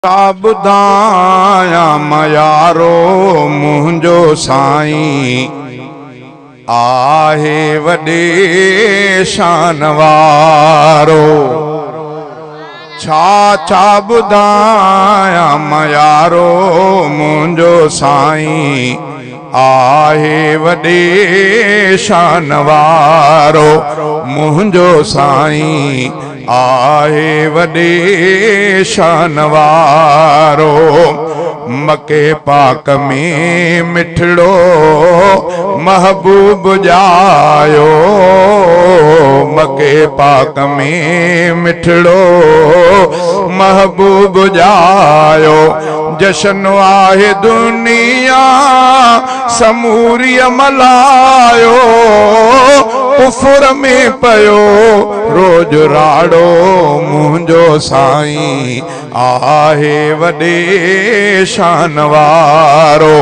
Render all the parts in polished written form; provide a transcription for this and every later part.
ॿुधाया मयारो मुंहिंजो साईं आहे वॾे शान वारो। छा ॿुधाया मयारो मुंहिंजो साईं आहे वॾे शान वारो। मुंहिंजो साईं आहे वॾे शान वारो। मके पाक में मिठड़ो महबूब जायो। मके पाक में मिठड़ो महबूब जायो। जशन आहे दुनिया समूरी मलायो। कुफर में पयो रोज राड़ो। मुंहिंजो साईं आहे वॾे शान वारो।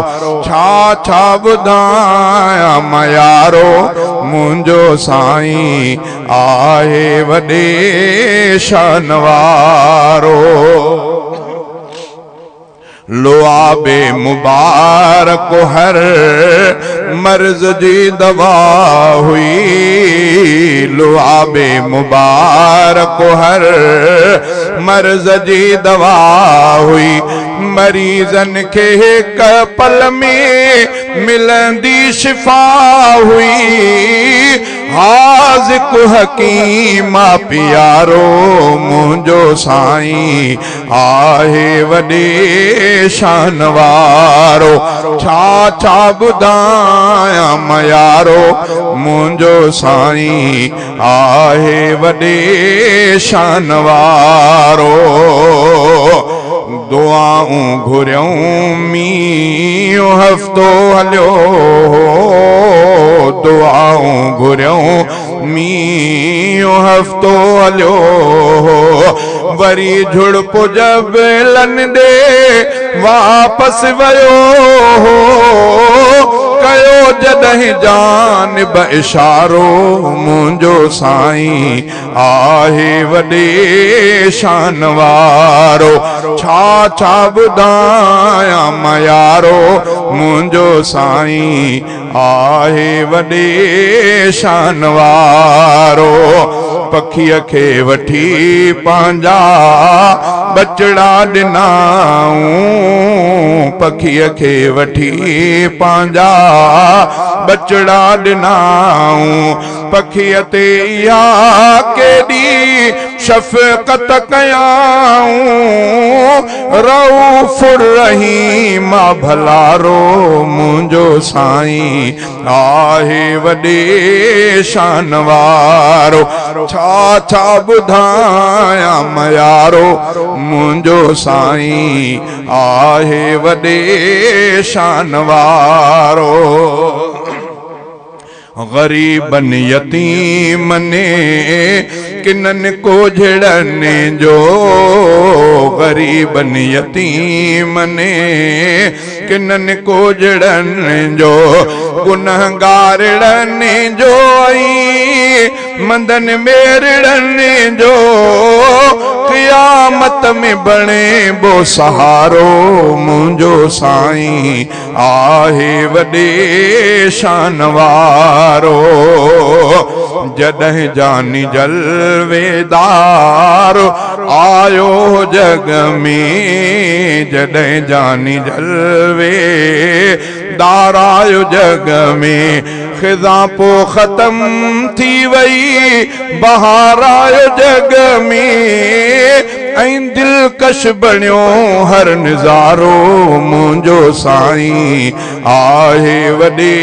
छा ॿुधाया मयारो मुंहिंजो साईं आहे वॾे शान वारो। लुआबे मुबारक हर मर्ज जी दवा हुई। लुआबे मुबारक हर मर्ज जी दवा हुई। मरीजन के एक पल में मिलंदी शिफा हुई। हाज़िक हकीम प्यारो मुंहिंजो साईं आहे वॾे शान वारो। छा ॿुधाया मयारो मुंहिंजो साईं आहे वॾे शान वारो। दुआऊं घुरियूं मींहुं हफ़्तो हलियो। दुआऊं घुरियूं मींहुं हफ़्तो हलियो। वरी झुड़प जबलनि ॾे वापसि वियो। कयो जॾहिं जानिब इशारो मुंहिंजो साईं आहे वॾे शान वारो। छा ॿुधाया मयारो मुंहिंजो साईं आहे वॾे शान वारो। पखीअ खे वठी पंहिंजा बचड़ा ॾिनाऊं। पखीअ खे वठी पंहिंजा बचड़ा ॾिनाऊं। पखीअ ते इहा केॾी शफ़क़त कयाऊं। रऊफ़ुर रहीम भलारो मुंहिंजो साईं आहे वॾे शान वारो। छा ॿुधाया मयारो मुंहिंजो साईं आहे वॾे शान वारो। ग़रीबन यतीमने किनन को झड़ने जो। ग़रीबन यतीमने किनन को झड़ने जो। गुनहगारड़ने जो मंदन मेरड़ने जो। क़यामत में बणे बो सहारो मुंहिंजो साईं आहे वॾे शान वारो। जॾहिं जानी जलवेदार आयो जग में। जॾहिं जानी जलवेदार आयो जग में। ख़िज़ा पो ख़त्म थी वई बहार आयो जग में। ऐं दिलकश बणियो हर निज़ारो मुंहिंजो साईं आहे वॾे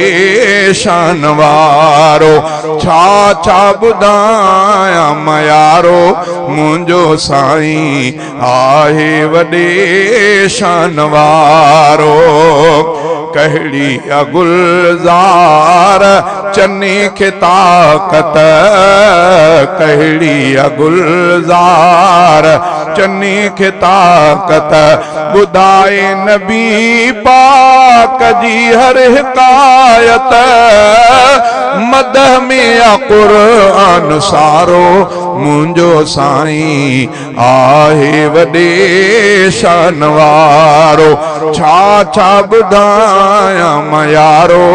शान वारो। छा ॿुधाया मयारो मुंहिंजो साईं आहे वॾे शान वारो। कहड़ी गुलजार चन्नी खे ताकत कहड़ी गुलजार चन्नी खे ताकत ॿुधाए नबी पाक जी हर हिकायत मदह में क़ुरान सारो मुंहिंजो साईं आहे वॾे शान वारो छा छा ॿुधायां मां यारो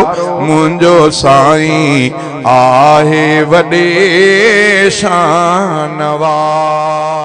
मुंहिंजो साईं आहे वॾे शान वारो।